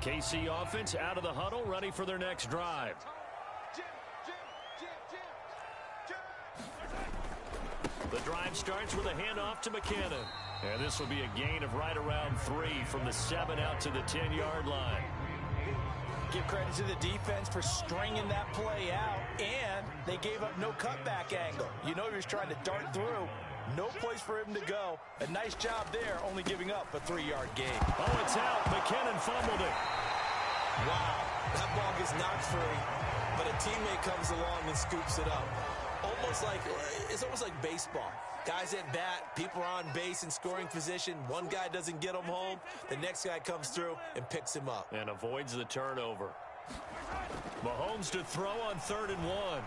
The KC offense out of the huddle, ready for their next drive. The drive starts with a handoff to McKinnon. And this will be a gain of right around 3 from the 7 out to the 10-yard line. Give credit to the defense for stringing that play out, and they gave up no cutback angle. You know he was trying to dart through. No place for him to go. A nice job there, only giving up a 3-yard gain. Oh, it's out. McKinnon fumbled it. Wow, that ball gets knocked free, but a teammate comes along and scoops it up. It's almost like baseball. Guys at bat, people are on base in scoring position. One guy doesn't get him home. The next guy comes through and picks him up. And avoids the turnover. Mahomes to throw on 3rd and 1.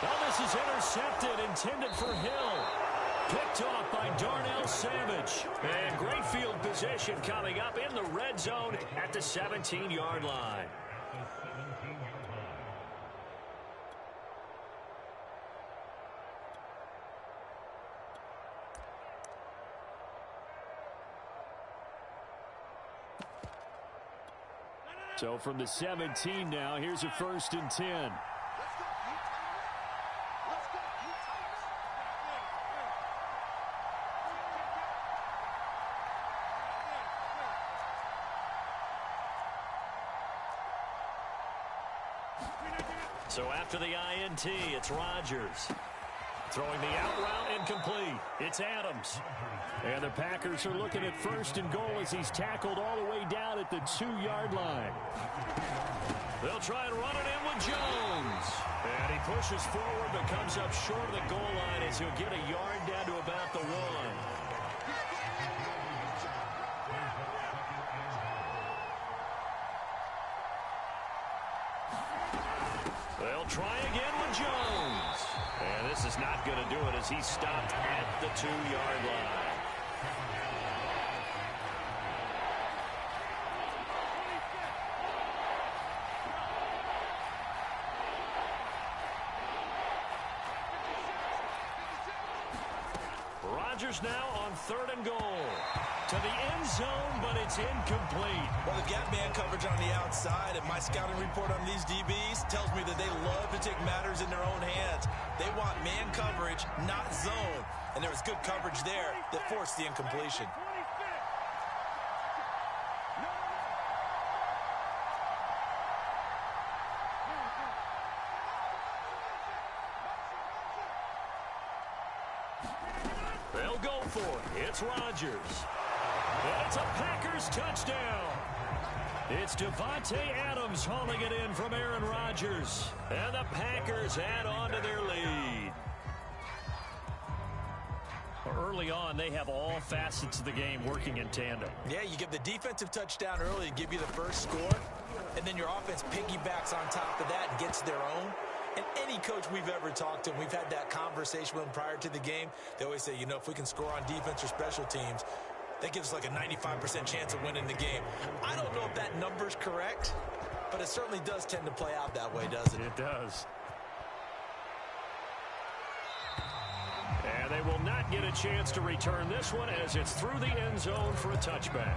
Well, this is intercepted, intended for Hill. Picked off by Darnell Savage. And great field position coming up in the red zone at the 17-yard line. So from the 17 now, here's a 1st and 10. So after the INT, it's Rodgers. Throwing the out route incomplete. It's Adams. And the Packers are looking at 1st and goal as he's tackled all the way down at the 2-yard line. They'll try and run it in with Jones. And he pushes forward but comes up short of the goal line as he'll get a yard down to about the 1. They'll try again with Jones. And this is not going to do it as he's stopped at the 2-yard line. Rodgers now on 3rd and goal. To the end zone, but it's incomplete. Well, the gap man coverage on the outside, and my scouting report on these DBs tells me that they love to take matters in their own hands. They want man coverage, not zone. And there was good coverage there that forced the incompletion. They'll go for it. It's Rodgers. And it's a Packers touchdown. It's Devontae Adams hauling it in from Aaron Rodgers. And the Packers add on to their lead. Early on, they have all facets of the game working in tandem. Yeah, you give the defensive touchdown early to give you the first score, and then your offense piggybacks on top of that and gets their own. And any coach we've ever talked to, we've had that conversation with them prior to the game, they always say, you know, if we can score on defense or special teams, that gives us like a 95% chance of winning the game. I don't know if that number's correct, but it certainly does tend to play out that way, doesn't it? It does. And they will not get a chance to return this one as it's through the end zone for a touchback.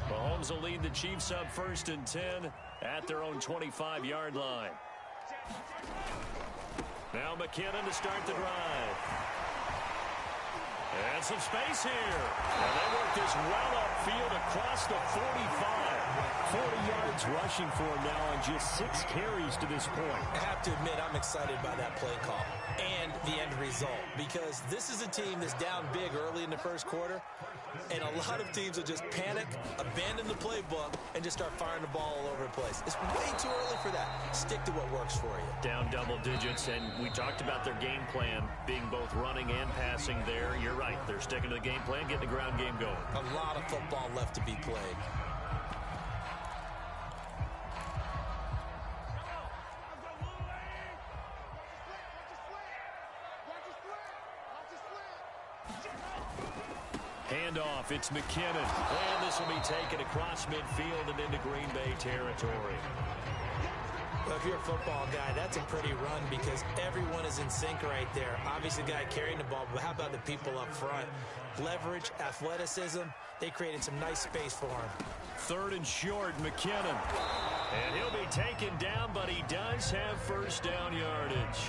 Mahomes will lead the Chiefs up 1st and 10 at their own 25-yard line. Now McKinnon to start the drive. And some space here. And they work this well upfield across the 45. 40 yards rushing for him now on just 6 carries to this point. I have to admit, I'm excited by that play call and the end result, because this is a team that's down big early in the first quarter, and a lot of teams will just panic, abandon the playbook, and just start firing the ball all over the place. It's way too early for that. Stick to what works for you. Down double digits, and we talked about their game plan being both running and passing there. You're right. They're sticking to the game plan, getting the ground game going. A lot of football left to be played. Handoff, it's McKinnon. And this will be taken across midfield and into Green Bay territory. Well, if you're a football guy, that's a pretty run because everyone is in sync right there. Obviously, the guy carrying the ball, but how about the people up front? Leverage, athleticism, they created some nice space for him. 3rd and short, McKinnon. And he'll be taken down, but he does have first down yardage.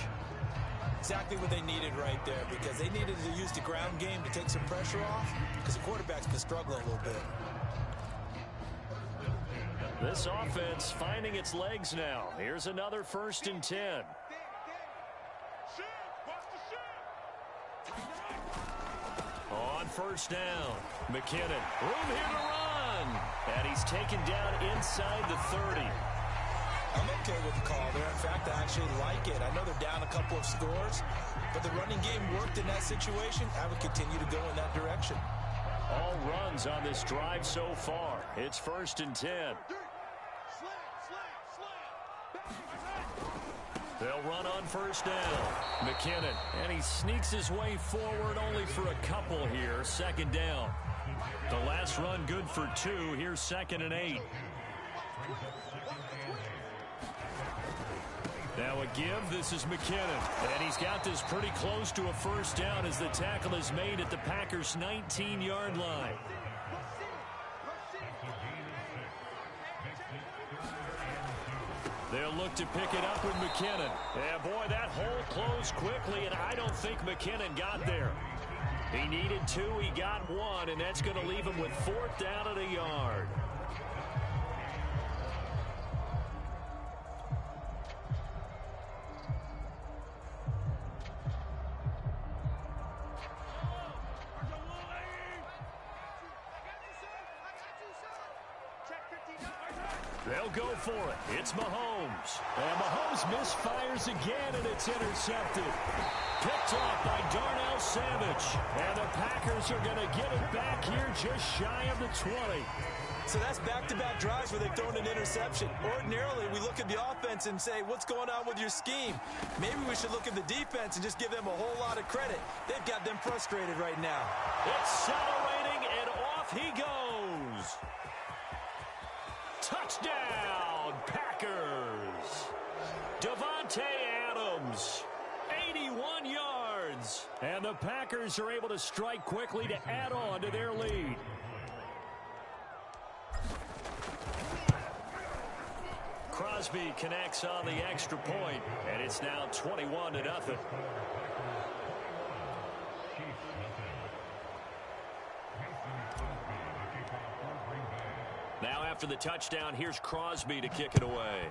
Exactly what they needed right there because they needed to use the ground game to take some pressure off because the quarterback's been struggling a little bit. This offense finding its legs now. Here's another 1st and 10. On 1st down, McKinnon. Room here to run. And he's taken down inside the 30. I'm okay with the call there. In fact, I actually like it. I know they're down a couple of scores, but the running game worked in that situation. I would continue to go in that direction. All runs on this drive so far. It's 1st and 10. They'll run on 1st down. McKinnon, and he sneaks his way forward only for a couple here. 2nd down. The last run good for 2. Here's 2nd and 8. Now a give. This is McKinnon. And he's got this pretty close to a 1st down as the tackle is made at the Packers' 19-yard line. They'll look to pick it up with McKinnon. And boy, that hole closed quickly, and I don't think McKinnon got there. He needed 2, he got 1, and that's going to leave him with 4th down at a yard. They'll go for it. It's Mahomes. And Mahomes misfires again, and it's intercepted. Picked off by Darnell Savage. And the Packers are going to get it back here just shy of the 20. So that's back-to-back drives where they've thrown an interception. Ordinarily, we look at the offense and say, what's going on with your scheme? Maybe we should look at the defense and just give them a whole lot of credit. They've got them frustrated right now. Accelerating, and off he goes. Touchdown, Packers. Davante Adams, 81 yards. And the Packers are able to strike quickly to add on to their lead. Crosby connects on the extra point, and it's now 21-0. Now after the touchdown, here's Crosby to kick it away.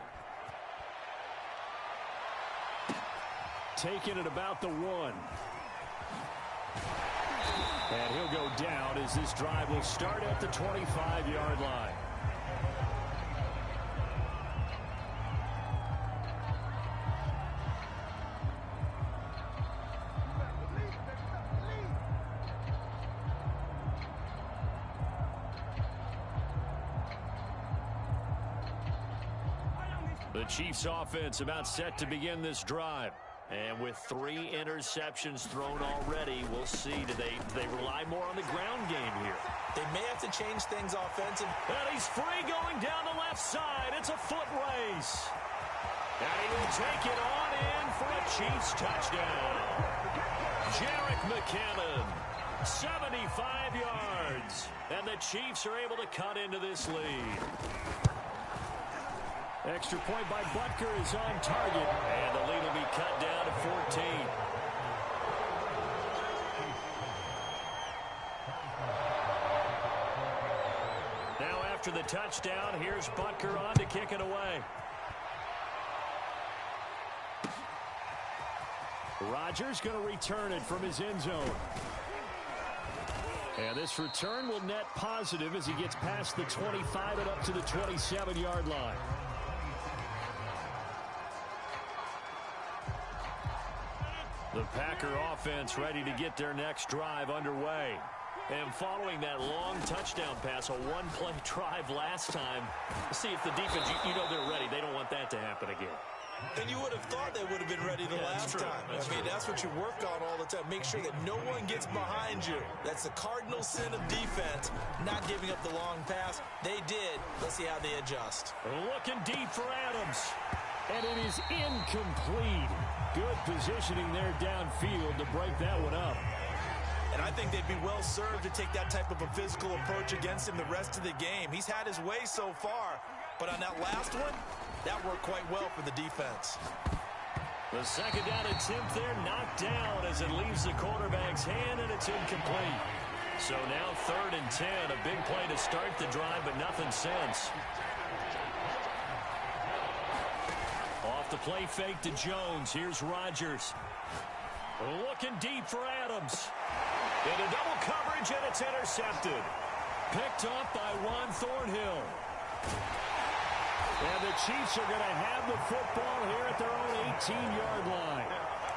Taking it about the 1. And he'll go down as this drive will start at the 25-yard line. The Chiefs offense about set to begin this drive. And with 3 interceptions thrown already, we'll see. Do they rely more on the ground game here? They may have to change things offensive. And he's free going down the left side. It's a foot race. And he will take it on in for a Chiefs touchdown. Jerick McKinnon, 75 yards. And the Chiefs are able to cut into this lead. Extra point by Butker is on target, and the lead will be cut down to 14. Now after the touchdown, here's Butker on to kick it away. Rodgers going to return it from his end zone. And this return will net positive as he gets past the 25 and up to the 27-yard line. The Packer offense ready to get their next drive underway. And following that long touchdown pass, a one-play drive last time, see if the defense, you know they're ready. They don't want that to happen again. And you would have thought they would have been ready the last time. That's what you work on all the time. Make sure that no one gets behind you. That's the cardinal sin of defense, not giving up the long pass. They did. Let's see how they adjust. Looking deep for Adams. And it is incomplete. Good positioning there downfield to break that one up. And I think they'd be well served to take that type of a physical approach against him the rest of the game. He's had his way so far, but on that last one, that worked quite well for the defense. The second down attempt there knocked down as it leaves the quarterback's hand, and it's incomplete. So now 3rd and 10, a big play to start the drive, but nothing since. Off the play fake to Jones. Here's Rodgers. Looking deep for Adams. Into double coverage, and it's intercepted. Picked off by Juan Thornhill. And the Chiefs are going to have the football here at their own 18-yard line.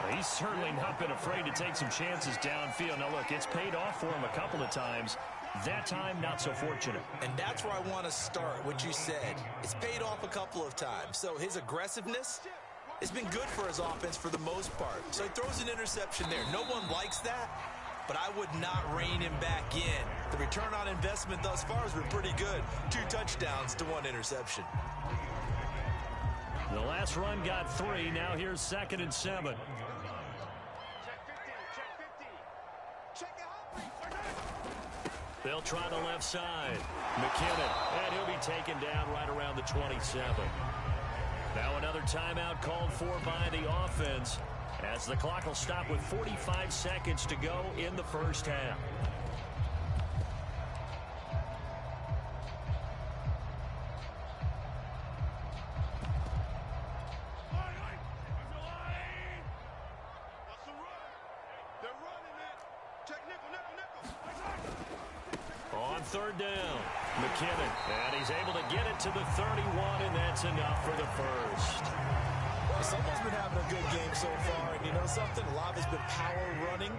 Well, he's certainly not been afraid to take some chances downfield. Now, look, it's paid off for him a couple of times. That time, not so fortunate. And that's where I want to start, what you said. It's paid off a couple of times. So his aggressiveness has been good for his offense for the most part. So he throws an interception there. No one likes that, but I would not rein him back in. The return on investment thus far has been pretty good. 2 touchdowns to 1 interception. The last run got 3. Now here's 2nd and 7. They'll try the left side. McKinnon, and he'll be taken down right around the 27. Now another timeout called for by the offense, as the clock will stop with 45 seconds to go in the first half. On 3rd down, McKinnon, and he's able to get it to the 31, and that's enough for the first. Someone's been having a good game so far, and you know something? A lot has been power running.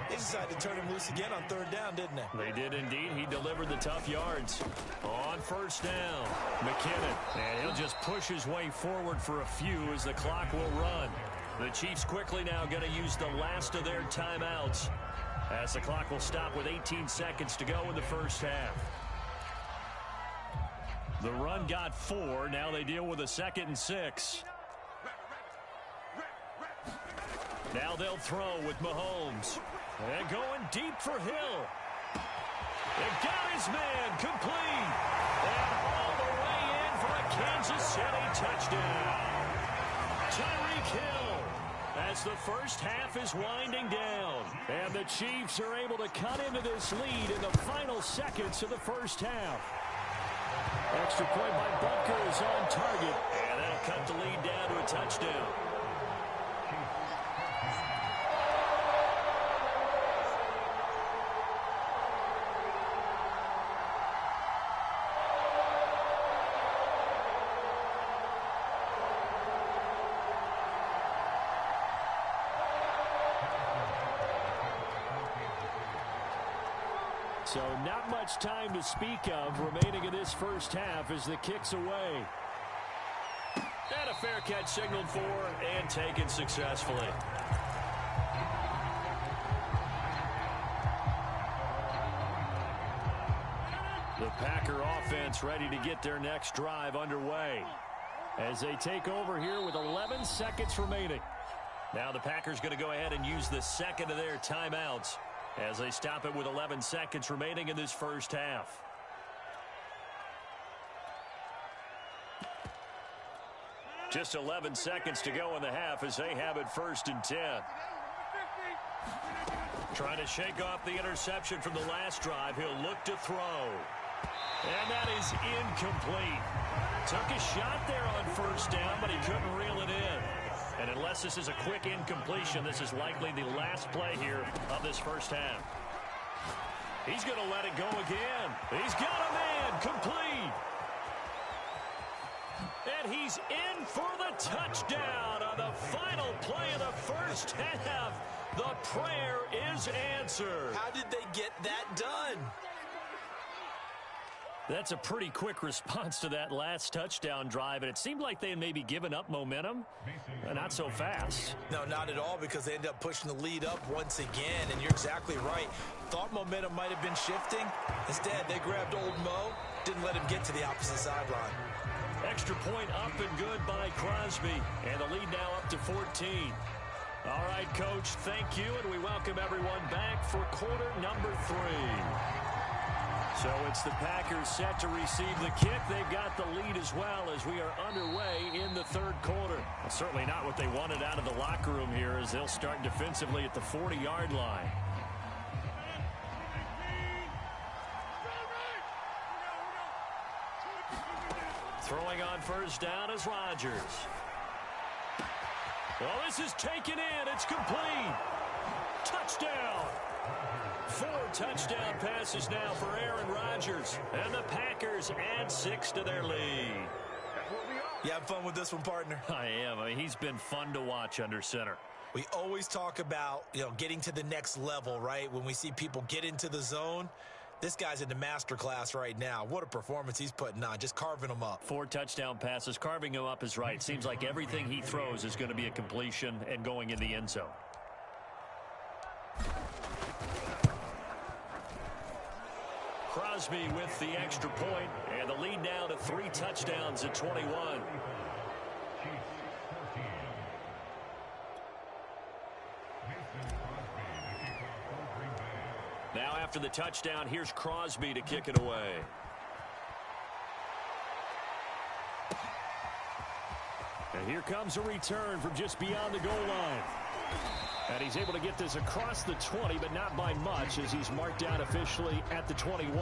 They decided to turn him loose again on 3rd down, didn't they? They did indeed. He delivered the tough yards. On 1st down, McKinnon, and he'll just push his way forward for a few as the clock will run. The Chiefs quickly now going to use the last of their timeouts, as the clock will stop with 18 seconds to go in the first half. The run got 4. Now they deal with a 2nd and 6. Now they'll throw with Mahomes. And going deep for Hill. They got his man complete. And all the way in for a Kansas City touchdown. Tyreek Hill, as the first half is winding down. And the Chiefs are able to cut into this lead in the final seconds of the first half. Extra point by Butker is on target. And that'll cut the lead down to a touchdown. So not much time to speak of remaining in this first half as the kick's away. And a fair catch signaled for and taken successfully. The Packer offense ready to get their next drive underway as they take over here with 11 seconds remaining. Now the Packers going to go ahead and use the second of their timeouts as they stop it with 11 seconds remaining in this first half. Just 11 seconds to go in the half as they have it 1st and 10. Trying to shake off the interception from the last drive. He'll look to throw. And that is incomplete. Took a shot there on 1st down, but he couldn't reel it in. And unless this is a quick incompletion, this is likely the last play here of this first half. He's going to let it go again. He's got a man complete. And he's in for the touchdown on the final play of the first half. The prayer is answered. How did they get that done? That's a pretty quick response to that last touchdown drive, and it seemed like they had maybe given up momentum. Not so fast. No, not at all, because they ended up pushing the lead up once again, and you're exactly right. Thought momentum might have been shifting. Instead, they grabbed old Mo, didn't let him get to the opposite sideline. Extra point up and good by Crosby. And the lead now up to 14. All right, Coach, thank you, and we welcome everyone back for quarter number 3. So it's the Packers set to receive the kick. They've got the lead as well as we are underway in the third quarter. Well, certainly not what they wanted out of the locker room here as they'll start defensively at the 40-yard line. Throwing on first down is Rodgers. Well, this is taken in. It's complete. Touchdown. 4 touchdown passes now for Aaron Rodgers. And the Packers add 6 to their lead. You have fun with this one, partner? I am. I mean, he's been fun to watch under center. We always talk about, getting to the next level, right? When we see people get into the zone. This guy's in the master class right now. What a performance he's putting on, just carving them up. 4 touchdown passes. Carving him up is right. Seems like everything he throws is going to be a completion and going in the end zone. Crosby with the extra point, and the lead now to 3 touchdowns at 21. Now after the touchdown, here's Crosby to kick it away. And here comes a return from just beyond the goal line. And he's able to get this across the 20, but not by much as he's marked down officially at the 21.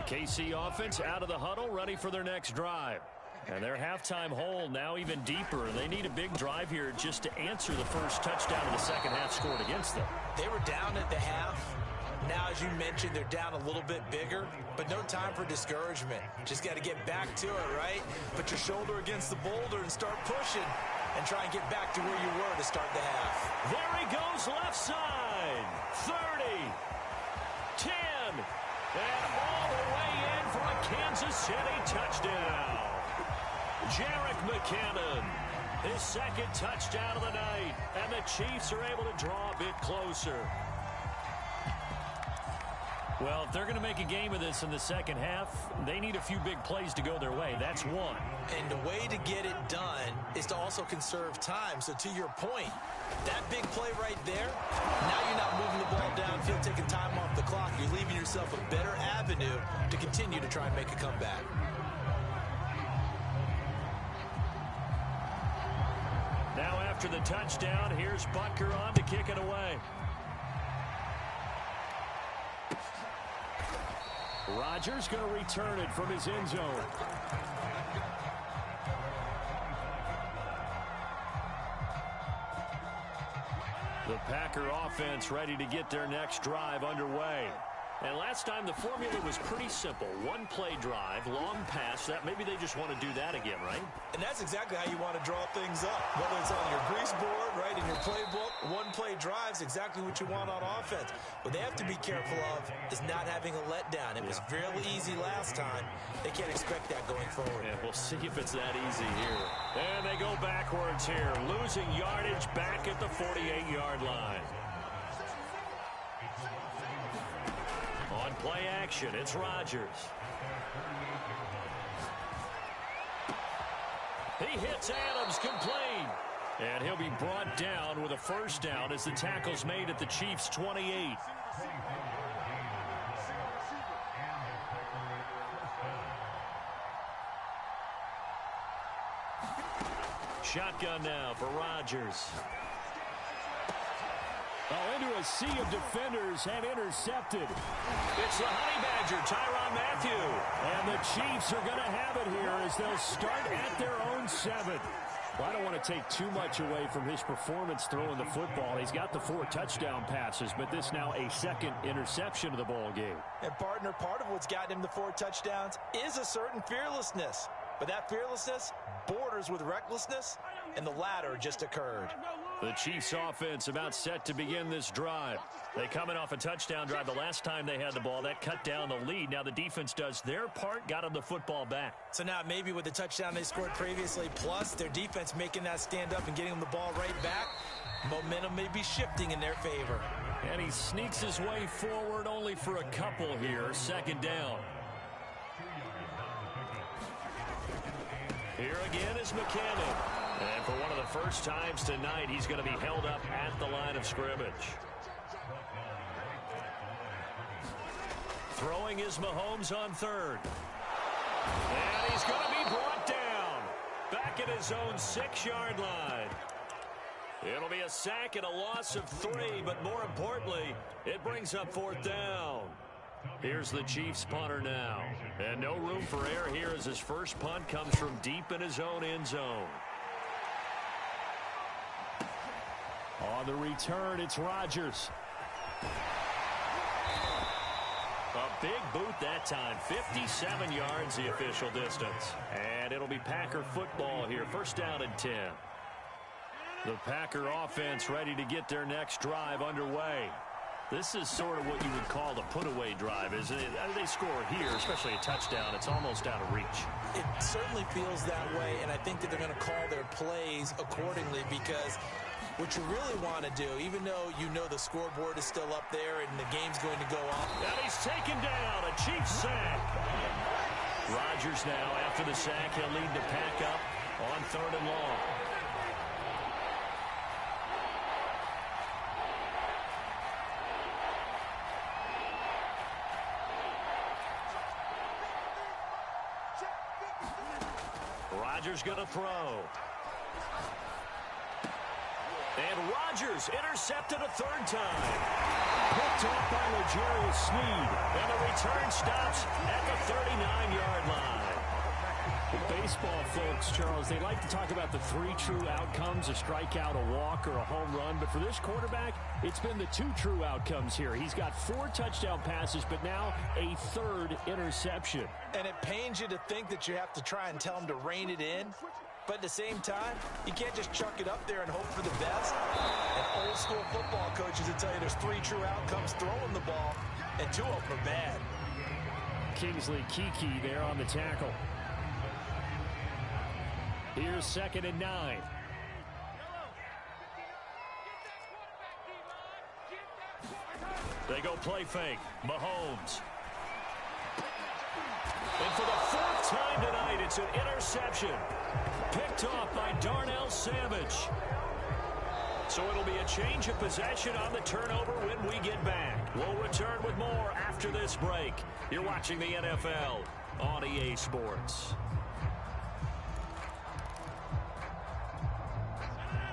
KC offense out of the huddle, ready for their next drive. And their halftime hole now even deeper. They need a big drive here just to answer the first touchdown of the second half scored against them. They were down at the half. Now, as you mentioned, they're down a little bit bigger, but no time for discouragement. Just got to get back to it, right? Put your shoulder against the boulder and start pushing and try and get back to where you were to start the half. There he goes, left side. 30, 10, and all the way in for a Kansas City touchdown. Jerick McKinnon, his second touchdown of the night, and the Chiefs are able to draw a bit closer. Well, if they're going to make a game of this in the second half, they need a few big plays to go their way. That's one. And the way to get it done is to also conserve time. So to your point, that big play right there, now you're not moving the ball downfield, taking time off the clock. You're leaving yourself a better avenue to continue to try and make a comeback. Now after the touchdown, here's Butker on to kick it away. Rodgers going to return it from his end zone. The Packer offense ready to get their next drive underway. And last time the formula was pretty simple. One play drive, long pass. That maybe they just want to do that again, right? And that's exactly how you want to draw things up. Whether it's on your grease board, right, in your playbook, one play drive's exactly what you want on offense. What they have to be careful of is not having a letdown. It was fairly easy last time. They can't expect that going forward. Yeah, we'll see if it's that easy here. And they go backwards here, losing yardage back at the 48-yard line. On play action, it's Rodgers. He hits Adams complete. And he'll be brought down with a first down as the tackle's made at the Chiefs' 28. Shotgun now for Rodgers. Oh, into a sea of defenders and intercepted. It's the Honey Badger, Tyrann Mathieu. And the Chiefs are going to have it here as they'll start at their own 7. Well, I don't want to take too much away from his performance throwing the football. He's got the 4 touchdown passes, but this now a second interception of the ball game. And, partner, part of what's gotten him the 4 touchdowns is a certain fearlessness. But that fearlessness borders with recklessness, and the latter just occurred. The Chiefs offense about set to begin this drive. They coming off a touchdown drive the last time they had the ball. That cut down the lead. Now the defense does their part, got them the football back. So now maybe with the touchdown they scored previously, plus their defense making that stand up and getting them the ball right back, momentum may be shifting in their favor. And he sneaks his way forward only for a couple here. Second down. Here again is McKinnon. And for one of the first times tonight, he's going to be held up at the line of scrimmage. Throwing is Mahomes on third. And he's going to be brought down. Back at his own 6-yard line. It'll be a sack and a loss of 3, but more importantly, it brings up fourth down. Here's the Chiefs punter now. And no room for error here as his first punt comes from deep in his own end zone. On the return, it's Rodgers. A big boot that time. 57 yards the official distance. And it'll be Packer football here. First down and 10. The Packer offense ready to get their next drive underway. This is sort of what you would call the put-away drive, isn't it? They score here, especially a touchdown. It's almost out of reach. It certainly feels that way, and I think that they're going to call their plays accordingly, because what you really want to do, even though you know the scoreboard is still up there and the game's going to go on. And he's taken down, a Chiefs sack. Rodgers now, after the sack, he'll lead the pack up on third and long. Rodgers going to throw. And Rodgers intercepted a third time. Picked off by L'Jarius Sneed. And the return stops at the 39-yard line. The baseball folks, Charles, they like to talk about the 3 true outcomes, a strikeout, a walk, or a home run. But for this quarterback, it's been the 2 true outcomes here. He's got 4 touchdown passes, but now a 3rd interception. And it pains you to think that you have to try and tell him to rein it in. But at the same time, you can't just chuck it up there and hope for the best. And old school football coaches will tell you there's 3 true outcomes throwing the ball, and 2 of them are bad. Kingsley Keke there on the tackle. Here's 2nd and 9. They go play fake. Mahomes. And for the 4th time tonight, it's an interception. Picked off by Darnell Savage. So it'll be a change of possession on the turnover when we get back. We'll return with more after this break. You're watching the NFL on EA Sports.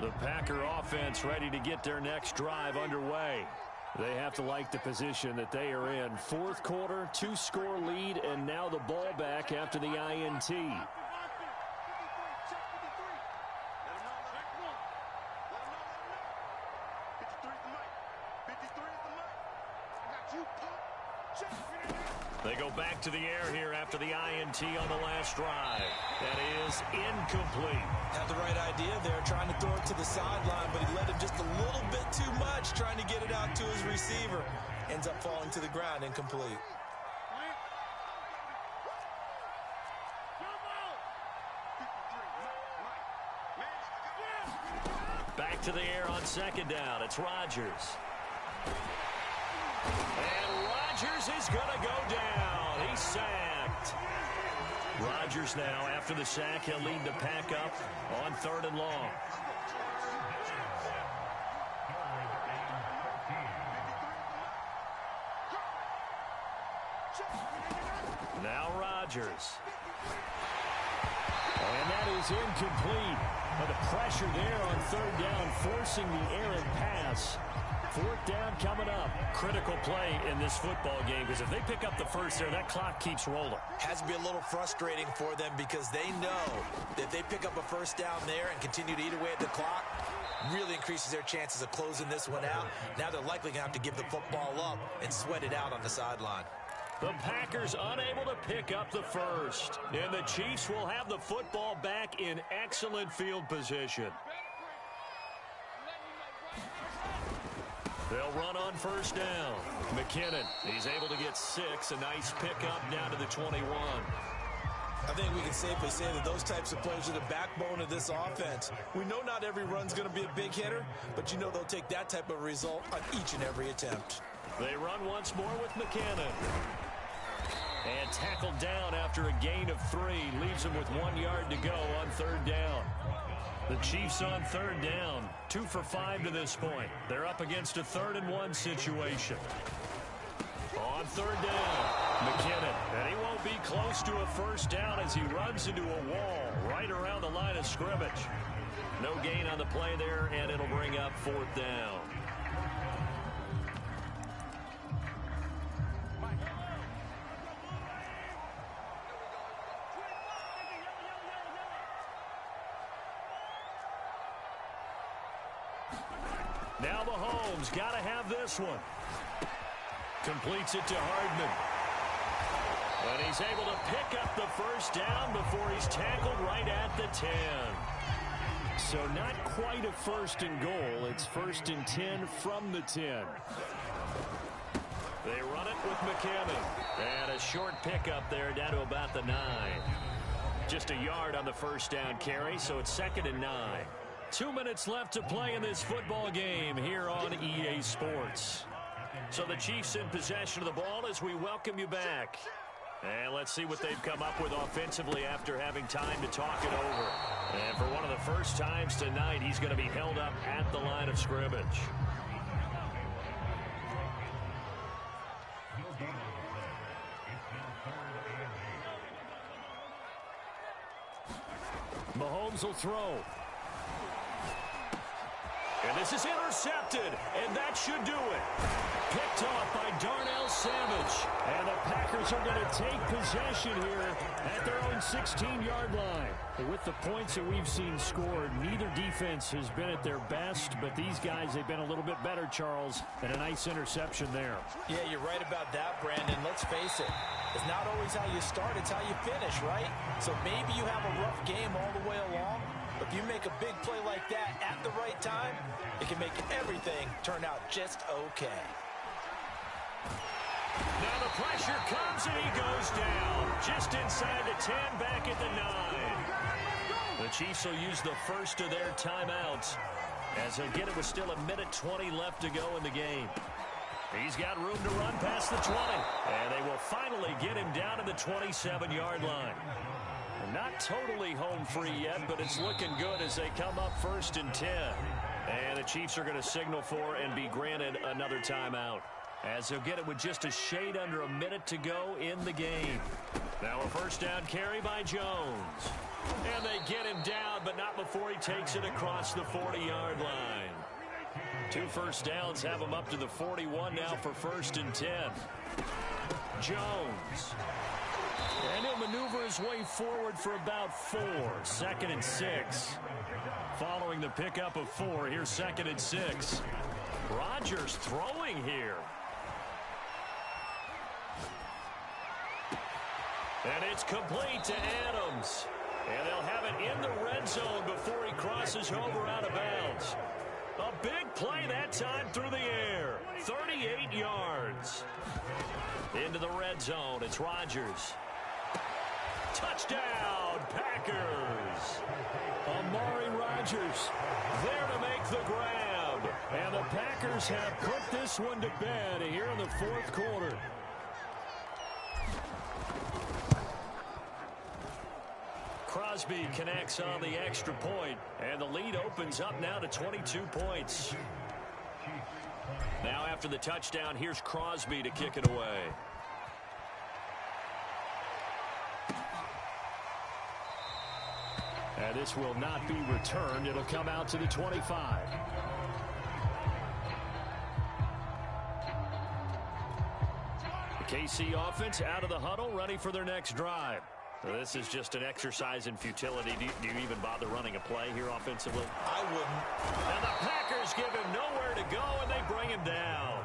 The Packer offense ready to get their next drive underway. They have to like the position that they are in. 4th quarter, 2-score lead, and now the ball back after the INT. They go back to the air here after the INT on the last drive. That is incomplete. Had the right idea there, trying to throw it to the sideline, but he let him just a little bit too much, trying to get it out to his receiver. Ends up falling to the ground, incomplete. Back to the air on 2nd down. It's Rodgers. And Rodgers is going to go down. He's sacked. Rodgers now, after the sack, he'll lead the pack up on 3rd and long. Now Rodgers. And that is incomplete. But the pressure there on 3rd down, forcing the errant pass. 4th down coming up. Critical play in this football game, because if they pick up the first there, that clock keeps rolling. Has to be a little frustrating for them, because they know that if they pick up a first down there and continue to eat away at the clock, really increases their chances of closing this one out. Now they're likely going to have to give the football up and sweat it out on the sideline. The Packers unable to pick up the first. And the Chiefs will have the football back in excellent field position. They'll run on first down. McKinnon, he's able to get 6. A nice pickup down to the 21. I think we can safely say that those types of plays are the backbone of this offense. We know not every run's going to be a big hitter, but you know they'll take that type of result on each and every attempt. They run once more with McKinnon. And tackled down after a gain of 3. Leaves him with 1 yard to go on third down. The Chiefs on third down. 2 for 5 to this point. They're up against a 3rd and 1 situation. On third down, McKinnon. And he won't be close to a first down as he runs into a wall right around the line of scrimmage. No gain on the play there, and it'll bring up 4th down. Now Mahomes got to have this one. Completes it to Hardman. And he's able to pick up the first down before he's tackled right at the 10. So not quite a 1st and goal. It's 1st and 10 from the 10. They run it with McKinnon. And a short pickup there down to about the 9. Just a yard on the first down carry, so it's 2nd and 9. 2 minutes left to play in this football game here on EA Sports. So the Chiefs in possession of the ball as we welcome you back. And let's see what they've come up with offensively after having time to talk it over. And for one of the first times tonight, he's going to be held up at the line of scrimmage. Mahomes will throw. And this is intercepted, and that should do it. Picked off by Darnell Savage. And the Packers are going to take possession here at their own 16-yard line. With the points that we've seen scored, neither defense has been at their best, but these guys, they've been a little bit better, Charles, and a nice interception there. Yeah, you're right about that, Brandon. Let's face it. It's not always how you start, it's how you finish, right? So maybe you have a rough game all the way along, but if you make a big play like that at the right time, it can make everything turn out just okay. Now the pressure comes and he goes down. Just inside the 10, back at the 9. The Chiefs will use the first of their timeouts. As again, it was still 1:20 left to go in the game. He's got room to run past the 20. And they will finally get him down to the 27-yard line. Not totally home free yet, but it's looking good as they come up 1st and 10. And the Chiefs are going to signal for and be granted another timeout, as they'll get it with just a shade under a minute to go in the game. Now a first down carry by Jones. And they get him down, but not before he takes it across the 40-yard line. 2 first downs have him up to the 41 now for 1st and 10. Jones. And he'll maneuver his way forward for about 4. 2nd and 6. Following the pickup of 4, here's 2nd and 6. Rodgers throwing here. And it's complete to Adams. And they'll have it in the red zone before he crosses over out of bounds. A big play that time through the air. 38 yards. Into the red zone, it's Rodgers. Touchdown, Packers. Amari Rodgers there to make the grab. And the Packers have put this one to bed here in the 4th quarter. Crosby connects on the extra point, and the lead opens up now to 22 points. Now after the touchdown, here's Crosby to kick it away. And this will not be returned. It'll come out to the 25. The KC offense out of the huddle, ready for their next drive. So this is just an exercise in futility. Do you even bother running a play here offensively? I wouldn't. And the Packers give him nowhere to go, and they bring him down.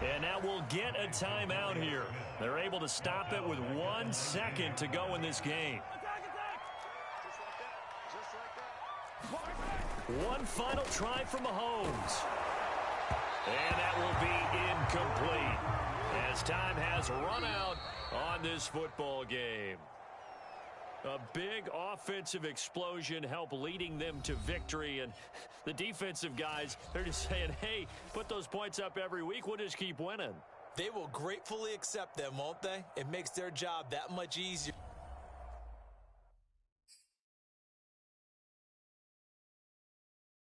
And now we'll get a timeout here. They're able to stop it with 1 second to go in this game. One final try from Mahomes. And that will be incomplete as time has run out on this football game. A big offensive explosion helped leading them to victory. And the defensive guys, they're just saying, hey, put those points up every week. We'll just keep winning. They will gratefully accept them, won't they? It makes their job that much easier.